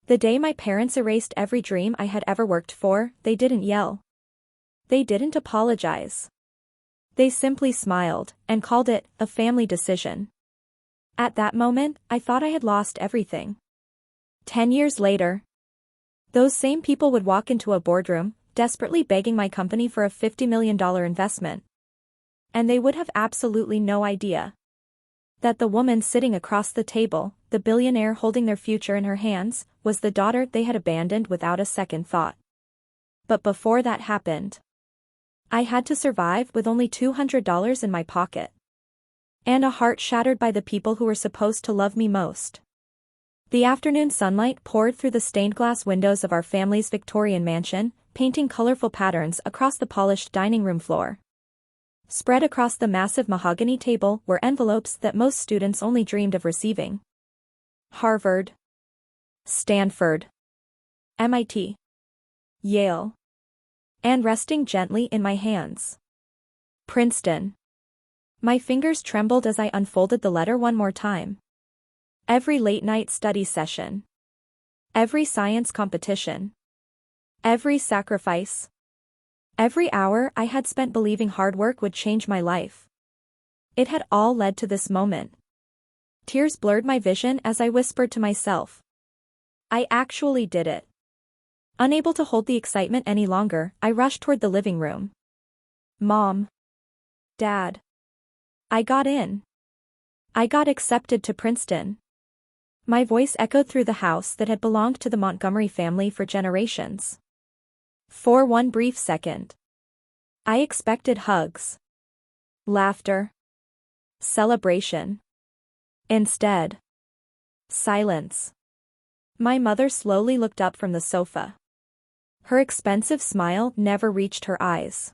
The day my parents erased every dream I had ever worked for, they didn't yell. They didn't apologize. They simply smiled and called it a family decision. At that moment, I thought I had lost everything. 10 years later, those same people would walk into a boardroom, desperately begging my company for a $50 million investment. And they would have absolutely no idea that the woman sitting across the table, the billionaire holding their future in her hands, was the daughter they had abandoned without a second thought. But before that happened, I had to survive with only $200 in my pocket. And a heart shattered by the people who were supposed to love me most. The afternoon sunlight poured through the stained glass windows of our family's Victorian mansion, painting colorful patterns across the polished dining room floor. Spread across the massive mahogany table were envelopes that most students only dreamed of receiving. Harvard, Stanford, MIT, Yale. And resting gently in my hands, Princeton. My fingers trembled as I unfolded the letter one more time. Every late-night study session. Every science competition. Every sacrifice. Every hour I had spent believing hard work would change my life. It had all led to this moment. Tears blurred my vision as I whispered to myself. I actually did it. Unable to hold the excitement any longer, I rushed toward the living room. Mom. Dad. I got in. I got accepted to Princeton. My voice echoed through the house that had belonged to the Montgomery family for generations. For one brief second, I expected hugs, laughter, celebration. Instead, silence. My mother slowly looked up from the sofa. Her expensive smile never reached her eyes.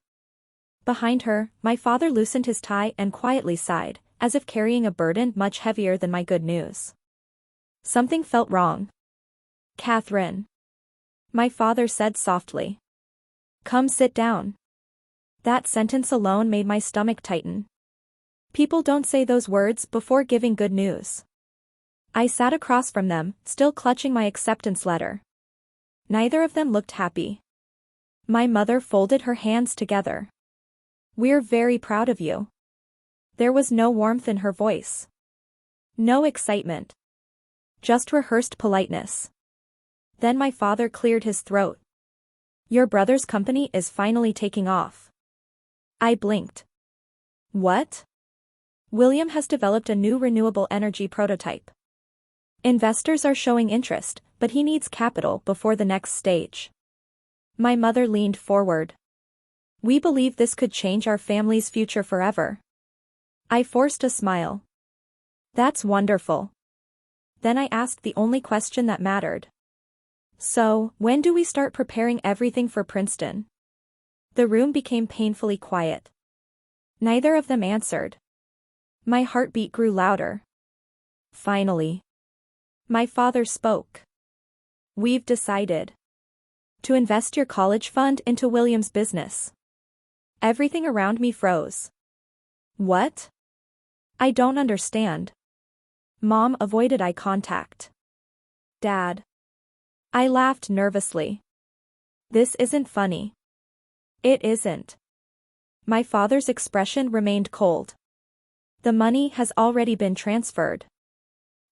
Behind her, my father loosened his tie and quietly sighed, as if carrying a burden much heavier than my good news. Something felt wrong. Catherine. My father said softly. Come sit down. That sentence alone made my stomach tighten. People don't say those words before giving good news. I sat across from them, still clutching my acceptance letter. Neither of them looked happy. My mother folded her hands together. We're very proud of you. There was no warmth in her voice. No excitement. Just rehearsed politeness. Then my father cleared his throat. Your brother's company is finally taking off. I blinked. What? William has developed a new renewable energy prototype. Investors are showing interest, but he needs capital before the next stage. My mother leaned forward. We believe this could change our family's future forever. I forced a smile. That's wonderful. Then I asked the only question that mattered. So, when do we start preparing everything for Princeton? The room became painfully quiet. Neither of them answered. My heartbeat grew louder. Finally, my father spoke. We've decided to invest your college fund into William's business. Everything around me froze. What? I don't understand. Mom avoided eye contact. Dad. I laughed nervously. This isn't funny. It isn't. My father's expression remained cold. The money has already been transferred.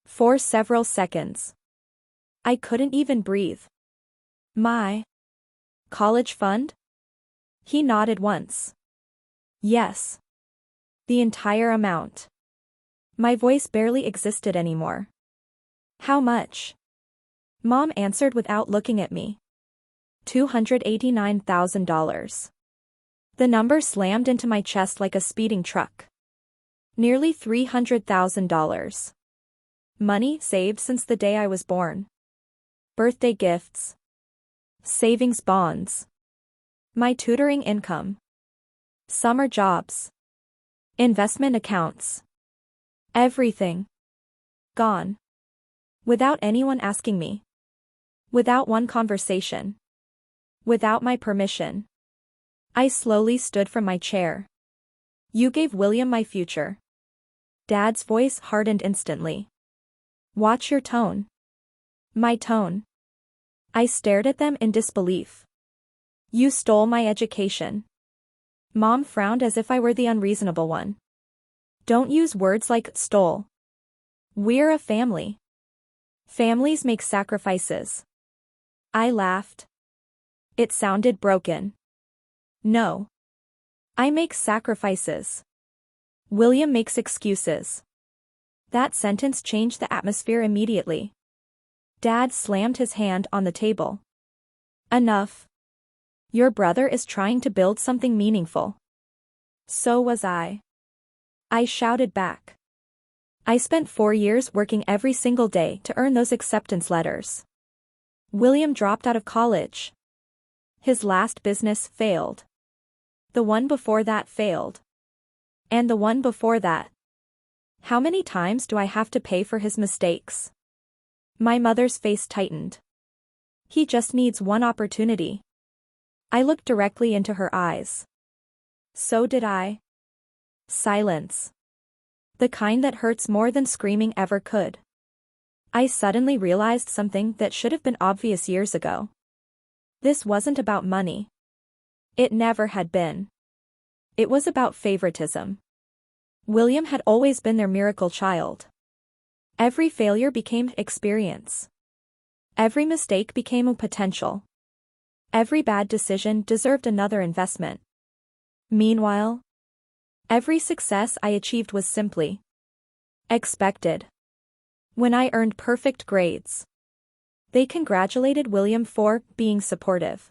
For several seconds, I couldn't even breathe. My college fund? He nodded once. Yes. The entire amount. My voice barely existed anymore. How much? Mom answered without looking at me. $289,000. The number slammed into my chest like a speeding truck. Nearly $300,000. Money saved since the day I was born. Birthday gifts. Savings bonds. My tutoring income. Summer jobs. Investment accounts. Everything. Gone. Without anyone asking me. Without one conversation. Without my permission. I slowly stood from my chair. You gave William my future. Dad's voice hardened instantly. Watch your tone. My tone. I stared at them in disbelief. You stole my education. Mom frowned as if I were the unreasonable one. Don't use words like stole. We're a family. Families make sacrifices. I laughed. It sounded broken. No. I make sacrifices. William makes excuses. That sentence changed the atmosphere immediately. Dad slammed his hand on the table. Enough. Your brother is trying to build something meaningful. So was I. I shouted back. I spent 4 years working every single day to earn those acceptance letters. William dropped out of college. His last business failed. The one before that failed. And the one before that. How many times do I have to pay for his mistakes? My mother's face tightened. He just needs one opportunity. I looked directly into her eyes. So did I. Silence. The kind that hurts more than screaming ever could. I suddenly realized something that should have been obvious years ago. This wasn't about money. It never had been. It was about favoritism. William had always been their miracle child. Every failure became experience. Every mistake became a potential. Every bad decision deserved another investment. Meanwhile, every success I achieved was simply expected. When I earned perfect grades, they congratulated William for being supportive.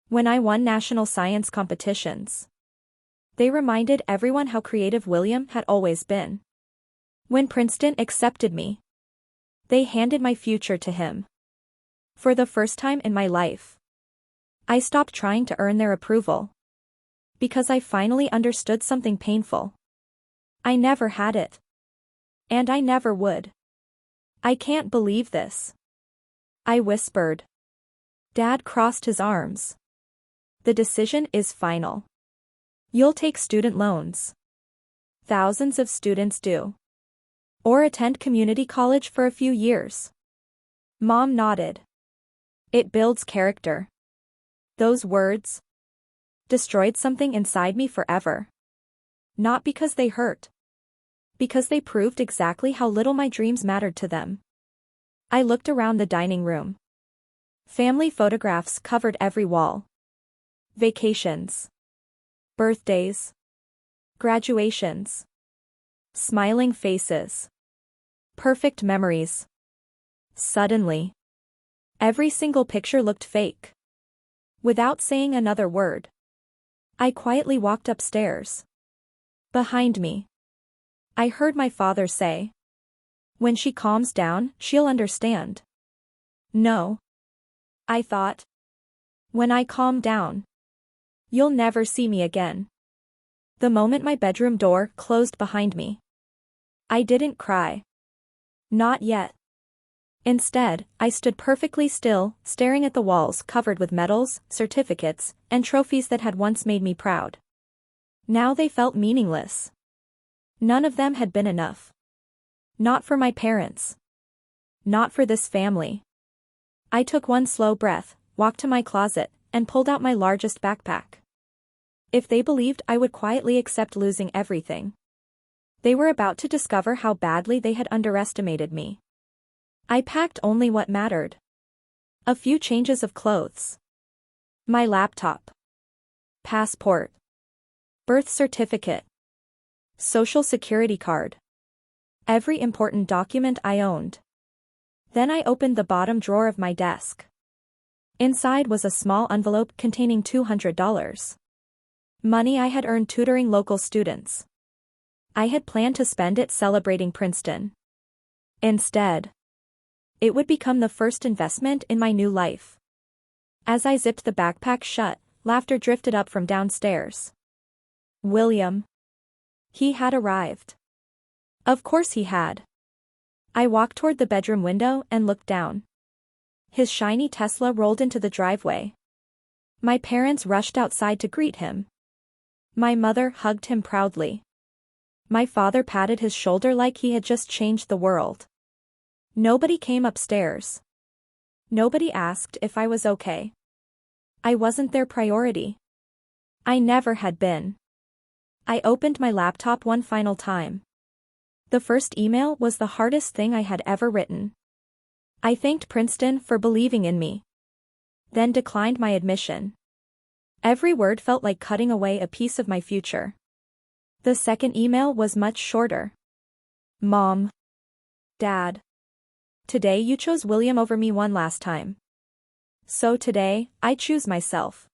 When I won national science competitions, they reminded everyone how creative William had always been. When Princeton accepted me, they handed my future to him. For the first time in my life, I stopped trying to earn their approval. Because I finally understood something painful. I never had it. And I never would. I can't believe this. I whispered. Dad crossed his arms. The decision is final. You'll take student loans. Thousands of students do. Or attend community college for a few years. Mom nodded. It builds character. Those words destroyed something inside me forever. Not because they hurt. Because they proved exactly how little my dreams mattered to them. I looked around the dining room. Family photographs covered every wall. Vacations. Birthdays. Graduations. Smiling faces. Perfect memories. Suddenly, every single picture looked fake. Without saying another word, I quietly walked upstairs. Behind me, I heard my father say, "When she calms down, she'll understand." No. I thought. When I calm down, you'll never see me again. The moment my bedroom door closed behind me, I didn't cry. Not yet. Instead, I stood perfectly still, staring at the walls covered with medals, certificates, and trophies that had once made me proud. Now they felt meaningless. None of them had been enough. Not for my parents. Not for this family. I took one slow breath, walked to my closet, and pulled out my largest backpack. If they believed I would quietly accept losing everything, they were about to discover how badly they had underestimated me. I packed only what mattered. A few changes of clothes. My laptop. Passport. Birth certificate. Social security card. Every important document I owned. Then I opened the bottom drawer of my desk. Inside was a small envelope containing $200. Money I had earned tutoring local students. I had planned to spend it celebrating Princeton. Instead, it would become the first investment in my new life. As I zipped the backpack shut, laughter drifted up from downstairs. William. He had arrived. Of course he had. I walked toward the bedroom window and looked down. His shiny Tesla rolled into the driveway. My parents rushed outside to greet him. My mother hugged him proudly. My father patted his shoulder like he had just changed the world. Nobody came upstairs. Nobody asked if I was okay. I wasn't their priority. I never had been. I opened my laptop one final time. The first email was the hardest thing I had ever written. I thanked Princeton for believing in me. Then declined my admission. Every word felt like cutting away a piece of my future. The second email was much shorter. Mom. Dad. Today you chose William over me one last time. So today, I choose myself.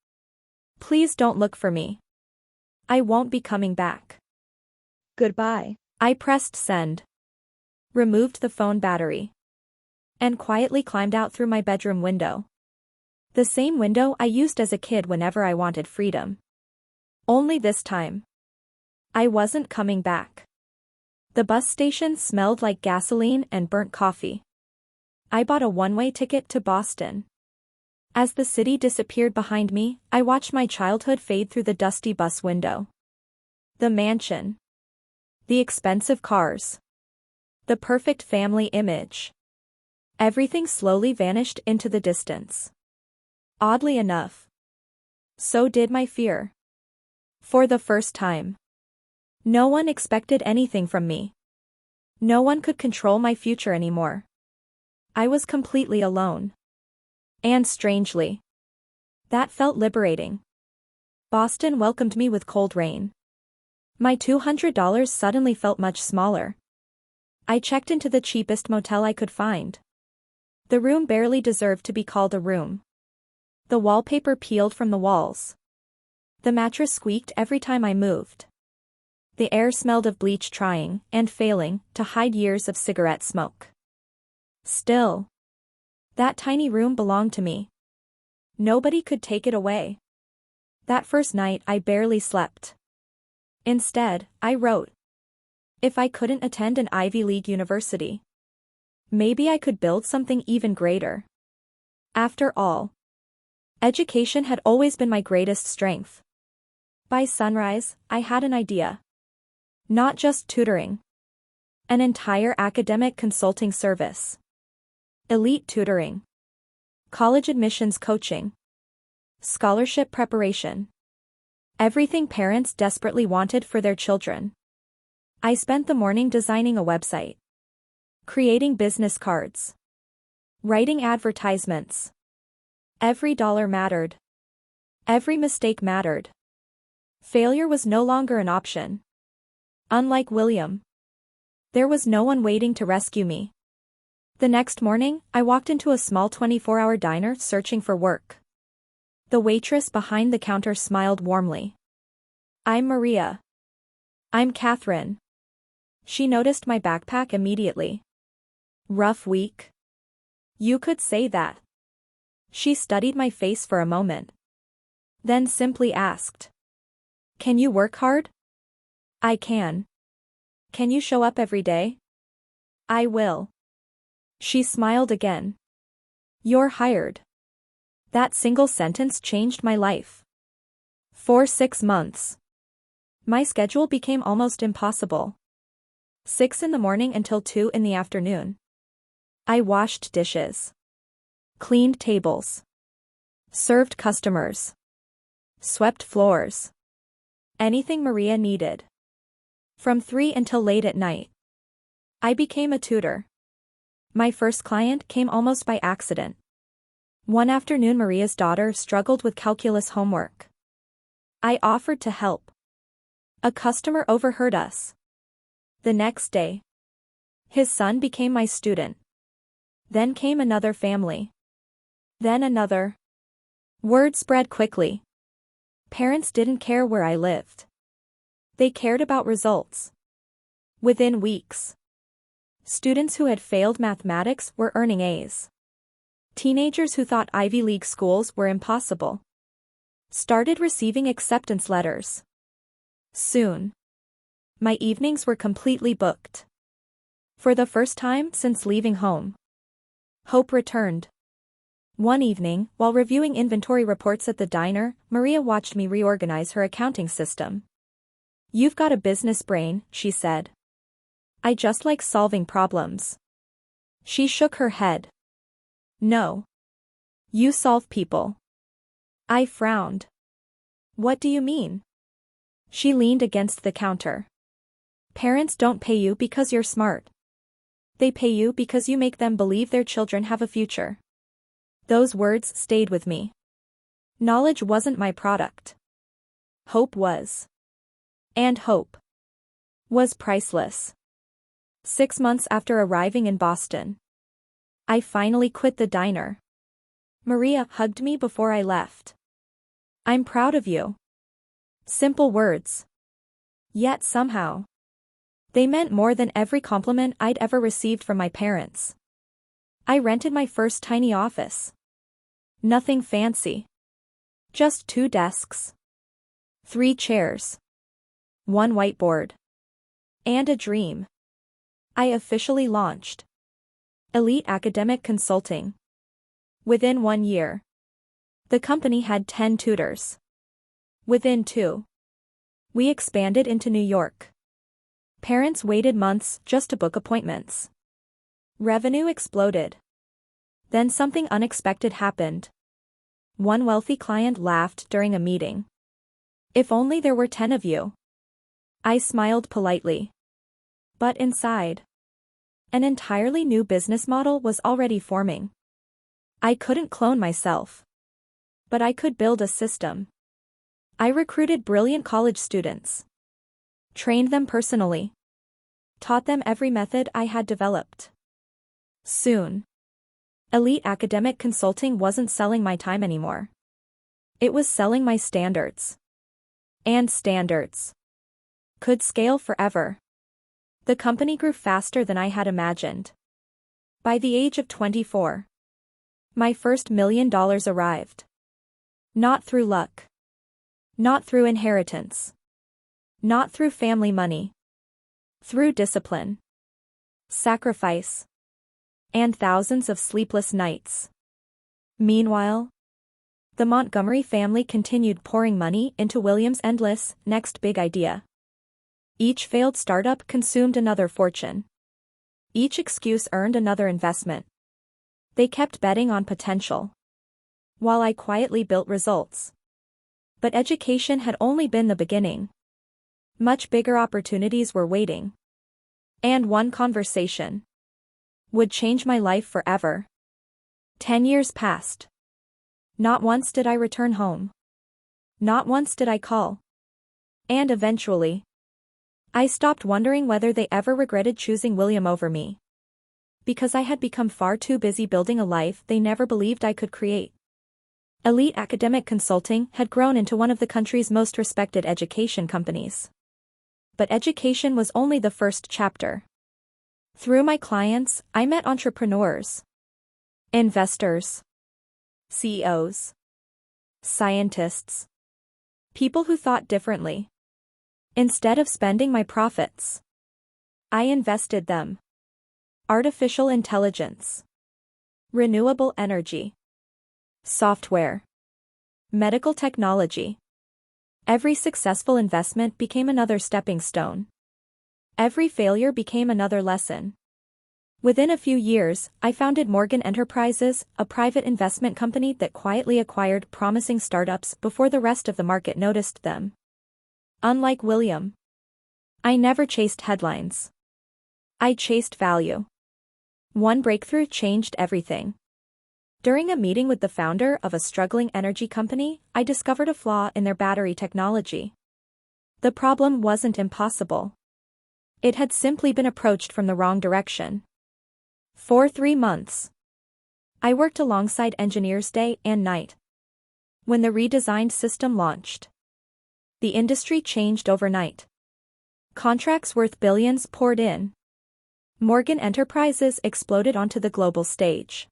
Please don't look for me. I won't be coming back. Goodbye. I pressed send. Removed the phone battery. And quietly climbed out through my bedroom window. The same window I used as a kid whenever I wanted freedom. Only this time. I wasn't coming back. The bus station smelled like gasoline and burnt coffee. I bought a one-way ticket to Boston. As the city disappeared behind me, I watched my childhood fade through the dusty bus window. The mansion. The expensive cars. The perfect family image. Everything slowly vanished into the distance. Oddly enough. So did my fear. For the first time. No one expected anything from me. No one could control my future anymore. I was completely alone. And strangely, that felt liberating. Boston welcomed me with cold rain. My $200 suddenly felt much smaller. I checked into the cheapest motel I could find. The room barely deserved to be called a room. The wallpaper peeled from the walls. The mattress squeaked every time I moved. The air smelled of bleach trying and failing to hide years of cigarette smoke. Still, that tiny room belonged to me. Nobody could take it away. That first night I barely slept. Instead, I wrote. If I couldn't attend an Ivy League university, maybe I could build something even greater. After all, education had always been my greatest strength. By sunrise, I had an idea. Not just tutoring. An entire academic consulting service. Elite tutoring. College admissions coaching. Scholarship preparation. Everything parents desperately wanted for their children. I spent the morning designing a website. Creating business cards. Writing advertisements. Every dollar mattered. Every mistake mattered. Failure was no longer an option. Unlike William. There was no one waiting to rescue me. The next morning, I walked into a small 24-hour diner searching for work. The waitress behind the counter smiled warmly. I'm Maria. I'm Catherine. She noticed my backpack immediately. Rough week? You could say that. She studied my face for a moment. Then simply asked. Can you work hard? I can. Can you show up every day? I will. She smiled again. You're hired. That single sentence changed my life. For 6 months. My schedule became almost impossible. 6 in the morning until 2 in the afternoon. I washed dishes. Cleaned tables. Served customers. Swept floors. Anything Maria needed. From 3 until late at night. I became a tutor. My first client came almost by accident. One afternoon Maria's daughter struggled with calculus homework. I offered to help. A customer overheard us. The next day, his son became my student. Then came another family. Then another. Word spread quickly. Parents didn't care where I lived. They cared about results. Within weeks, students who had failed mathematics were earning A's. Teenagers who thought Ivy League schools were impossible started receiving acceptance letters. Soon, my evenings were completely booked. For the first time since leaving home, hope returned. One evening, while reviewing inventory reports at the diner, Maria watched me reorganize her accounting system. You've got a business brain, she said. I just like solving problems. She shook her head. No. You solve people. I frowned. What do you mean? She leaned against the counter. Parents don't pay you because you're smart. They pay you because you make them believe their children have a future. Those words stayed with me. Knowledge wasn't my product. Hope was. And hope was priceless. 6 months after arriving in Boston, I finally quit the diner. Maria hugged me before I left. I'm proud of you. Simple words. Yet somehow, they meant more than every compliment I'd ever received from my parents. I rented my first tiny office. Nothing fancy. Just 2 desks. 3 chairs. 1 whiteboard. And a dream. I officially launched Elite Academic Consulting. Within 1 year, the company had 10 tutors. Within 2, we expanded into New York. Parents waited months just to book appointments. Revenue exploded. Then something unexpected happened. One wealthy client laughed during a meeting. If only there were 10 of you. I smiled politely. But inside, an entirely new business model was already forming. I couldn't clone myself. But I could build a system. I recruited brilliant college students. Trained them personally. Taught them every method I had developed. Soon, Elite Academic Consulting wasn't selling my time anymore. It was selling my standards. And standards could scale forever. The company grew faster than I had imagined. By the age of 24, my first $1 million arrived. Not through luck. Not through inheritance. Not through family money. Through discipline, sacrifice, and thousands of sleepless nights. Meanwhile, the Montgomery family continued pouring money into William's endless, next big idea. Each failed startup consumed another fortune. Each excuse earned another investment. They kept betting on potential, while I quietly built results. But education had only been the beginning. Much bigger opportunities were waiting. And one conversation would change my life forever. 10 years passed. Not once did I return home. Not once did I call. And eventually, I stopped wondering whether they ever regretted choosing William over me. Because I had become far too busy building a life they never believed I could create. Elite Academic Consulting had grown into one of the country's most respected education companies. But education was only the first chapter. Through my clients, I met entrepreneurs, investors, CEOs, scientists, people who thought differently. Instead of spending my profits, I invested them. Artificial intelligence, renewable energy, software, medical technology. Every successful investment became another stepping stone. Every failure became another lesson. Within a few years, I founded Morgan Enterprises, a private investment company that quietly acquired promising startups before the rest of the market noticed them. Unlike William, I never chased headlines. I chased value. One breakthrough changed everything. During a meeting with the founder of a struggling energy company, I discovered a flaw in their battery technology. The problem wasn't impossible. It had simply been approached from the wrong direction. For 3 months, I worked alongside engineers day and night. When the redesigned system launched, the industry changed overnight. Contracts worth billions poured in. Morgan Enterprises exploded onto the global stage.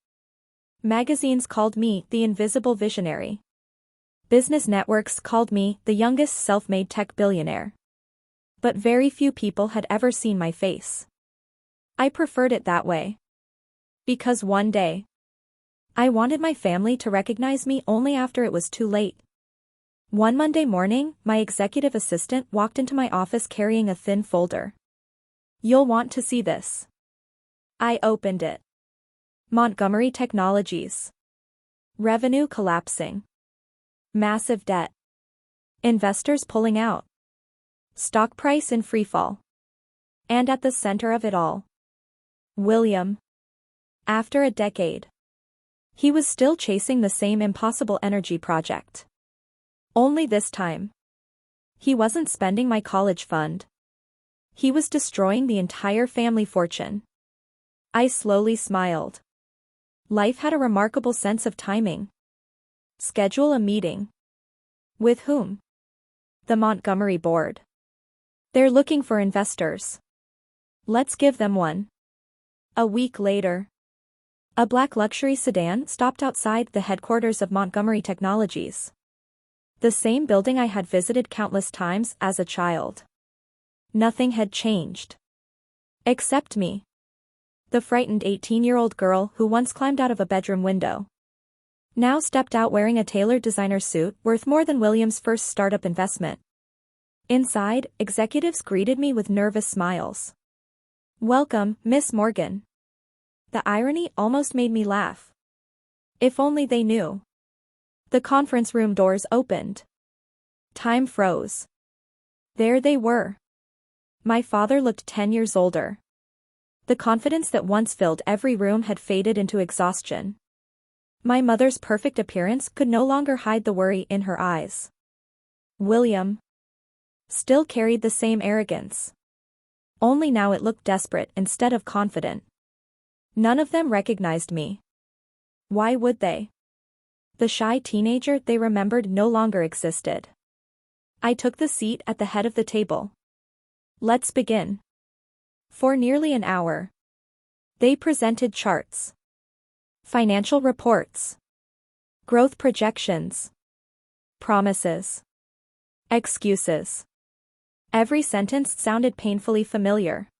Magazines called me the invisible visionary. Business networks called me the youngest self-made tech billionaire. But very few people had ever seen my face. I preferred it that way. Because one day, I wanted my family to recognize me only after it was too late. One Monday morning, my executive assistant walked into my office carrying a thin folder. "You'll want to see this." I opened it. Montgomery Technologies. Revenue collapsing. Massive debt. Investors pulling out. Stock price in freefall. And at the center of it all, William. After a decade, he was still chasing the same impossible energy project. Only this time, he wasn't spending my college fund. He was destroying the entire family fortune. I slowly smiled. Life had a remarkable sense of timing. Schedule a meeting. With whom? The Montgomery board. They're looking for investors. Let's give them one. A week later, a black luxury sedan stopped outside the headquarters of Montgomery Technologies. The same building I had visited countless times as a child. Nothing had changed. Except me. The frightened 18-year-old girl who once climbed out of a bedroom window now stepped out wearing a tailored designer suit worth more than William's first startup investment. Inside, executives greeted me with nervous smiles. "Welcome, Miss Morgan." The irony almost made me laugh. If only they knew. The conference room doors opened. Time froze. There they were. My father looked 10 years older. The confidence that once filled every room had faded into exhaustion. My mother's perfect appearance could no longer hide the worry in her eyes. William still carried the same arrogance. Only now it looked desperate instead of confident. None of them recognized me. Why would they? The shy teenager they remembered no longer existed. I took the seat at the head of the table. Let's begin. For nearly an hour, they presented charts, financial reports, growth projections, promises, excuses. Every sentence sounded painfully familiar.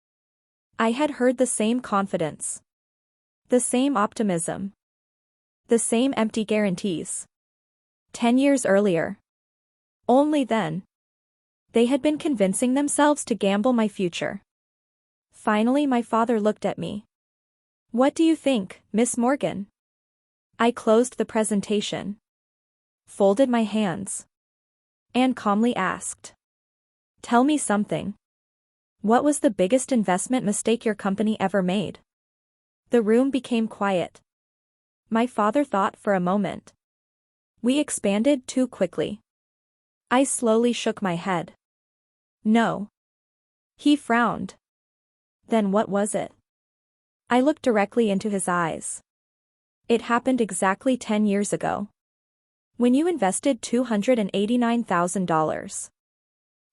I had heard the same confidence, the same optimism, the same empty guarantees. 10 years earlier. Only then. They had been convincing themselves to gamble my future. Finally my father looked at me. "What do you think, Miss Morgan?" I closed the presentation, folded my hands, and calmly asked, "Tell me something. What was the biggest investment mistake your company ever made?" The room became quiet. My father thought for a moment. We expanded too quickly. I slowly shook my head. No. He frowned. Then what was it? I looked directly into his eyes. It happened exactly 10 years ago. When you invested $289,000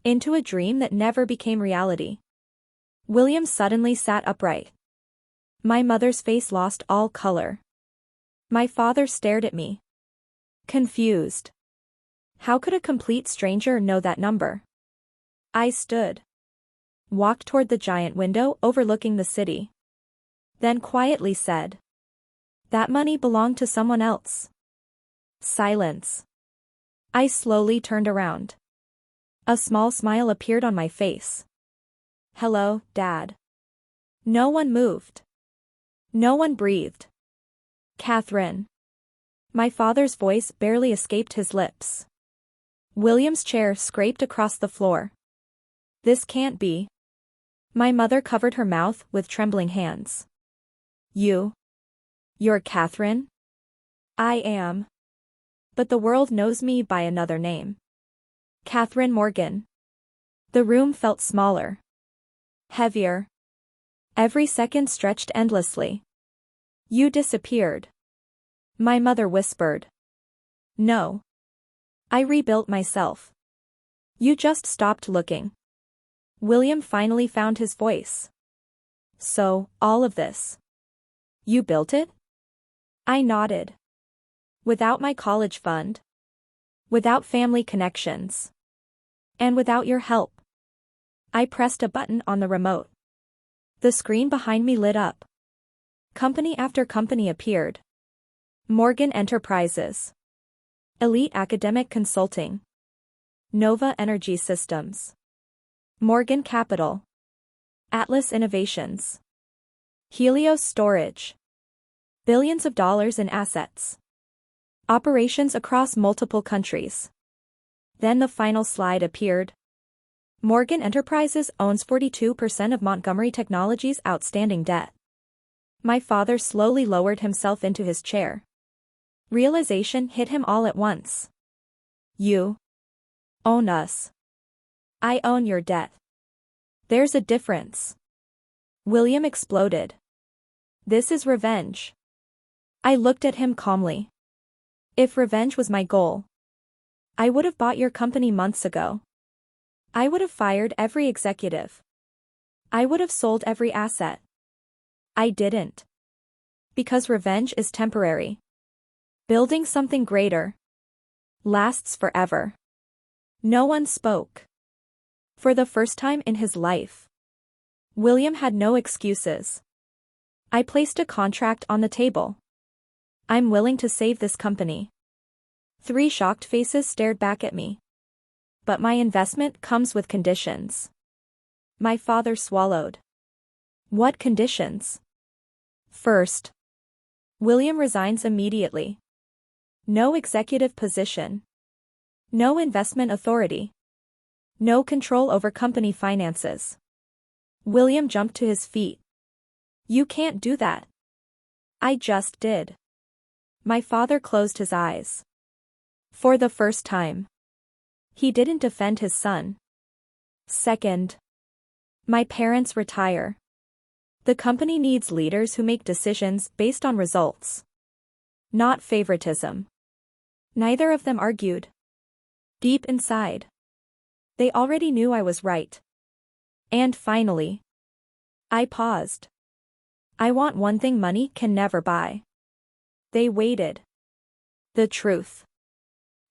into a dream that never became reality. William suddenly sat upright. My mother's face lost all color. My father stared at me, confused. How could a complete stranger know that number? I stood, walked toward the giant window overlooking the city. Then quietly said, "That money belonged to someone else." Silence. I slowly turned around. A small smile appeared on my face. "Hello, Dad." No one moved. No one breathed. "Catherine." My father's voice barely escaped his lips. William's chair scraped across the floor. "This can't be." My mother covered her mouth with trembling hands. You're Catherine?" "I am. But the world knows me by another name. Catherine Morgan." The room felt smaller. Heavier. Every second stretched endlessly. "You disappeared." My mother whispered. "No. I rebuilt myself. You just stopped looking." William finally found his voice. "So, all of this. You built it?" I nodded. "Without my college fund. Without family connections. And without your help." I pressed a button on the remote. The screen behind me lit up. Company after company appeared. Morgan Enterprises. Elite Academic Consulting. Nova Energy Systems. Morgan Capital. Atlas Innovations. Helios Storage. Billions of dollars in assets. Operations across multiple countries. Then the final slide appeared. Morgan Enterprises owns 42% of Montgomery Technology's outstanding debt. My father slowly lowered himself into his chair. Realization hit him all at once. You own us. I own your debt. There's a difference. William exploded. This is revenge. I looked at him calmly. If revenge was my goal, I would have bought your company months ago. I would have fired every executive. I would have sold every asset. I didn't. Because revenge is temporary. Building something greater lasts forever. No one spoke. For the first time in his life, William had no excuses. I placed a contract on the table. I'm willing to save this company. 3 shocked faces stared back at me. But my investment comes with conditions. My father swallowed. What conditions? First, William resigns immediately. No executive position. No investment authority. No control over company finances. William jumped to his feet. You can't do that. I just did. My father closed his eyes. For the first time, he didn't defend his son. Second, my parents retire. The company needs leaders who make decisions based on results, not favoritism. Neither of them argued. Deep inside, they already knew I was right. And finally, I paused. I want one thing money can never buy. They waited. The truth.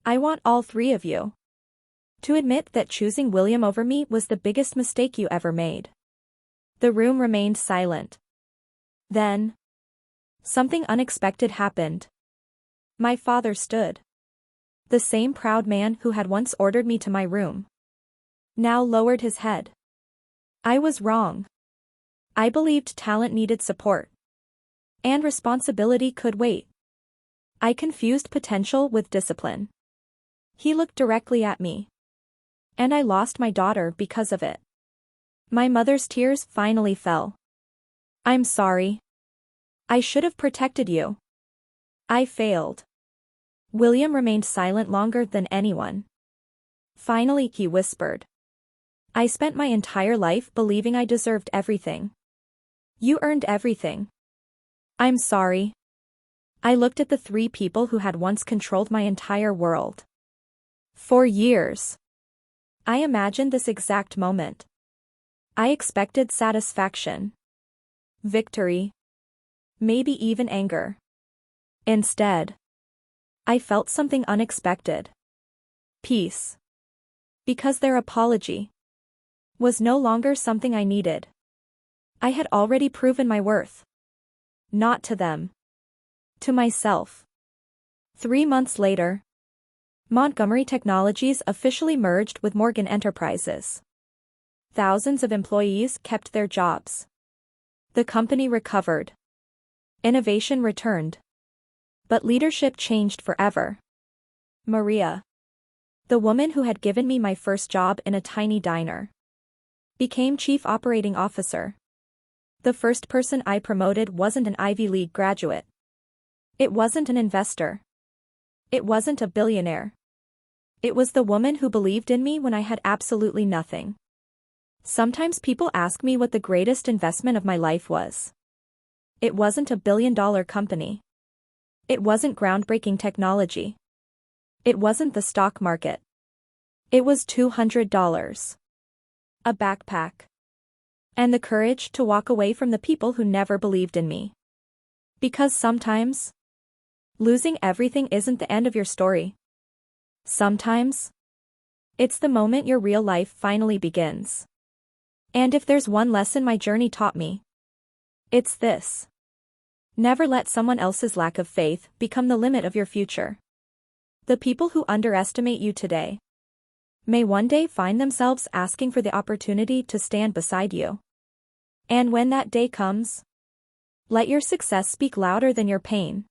I want all 3 of you to admit that choosing William over me was the biggest mistake you ever made. The room remained silent. Then, something unexpected happened. My father stood. The same proud man who had once ordered me to my room now lowered his head. I was wrong. I believed talent needed support. And responsibility could wait. I confused potential with discipline. He looked directly at me. And I lost my daughter because of it. My mother's tears finally fell. I'm sorry. I should have protected you. I failed. William remained silent longer than anyone. Finally, he whispered. I spent my entire life believing I deserved everything. You earned everything. I'm sorry. I looked at the 3 people who had once controlled my entire world. For years, I imagined this exact moment. I expected satisfaction, victory, maybe even anger. Instead, I felt something unexpected. Peace. Because their apology was no longer something I needed. I had already proven my worth. Not to them. To myself. 3 months later, Montgomery Technologies officially merged with Morgan Enterprises. Thousands of employees kept their jobs. The company recovered. Innovation returned. But leadership changed forever. Maria, the woman who had given me my first job in a tiny diner, became Chief Operating Officer. The first person I promoted wasn't an Ivy League graduate. It wasn't an investor. It wasn't a billionaire. It was the woman who believed in me when I had absolutely nothing. Sometimes people ask me what the greatest investment of my life was. It wasn't a billion-dollar company. It wasn't groundbreaking technology. It wasn't the stock market. It was $200. A backpack. And the courage to walk away from the people who never believed in me. Because sometimes, losing everything isn't the end of your story. Sometimes, it's the moment your real life finally begins. And if there's one lesson my journey taught me, it's this. Never let someone else's lack of faith become the limit of your future. The people who underestimate you today may one day find themselves asking for the opportunity to stand beside you. And when that day comes, let your success speak louder than your pain.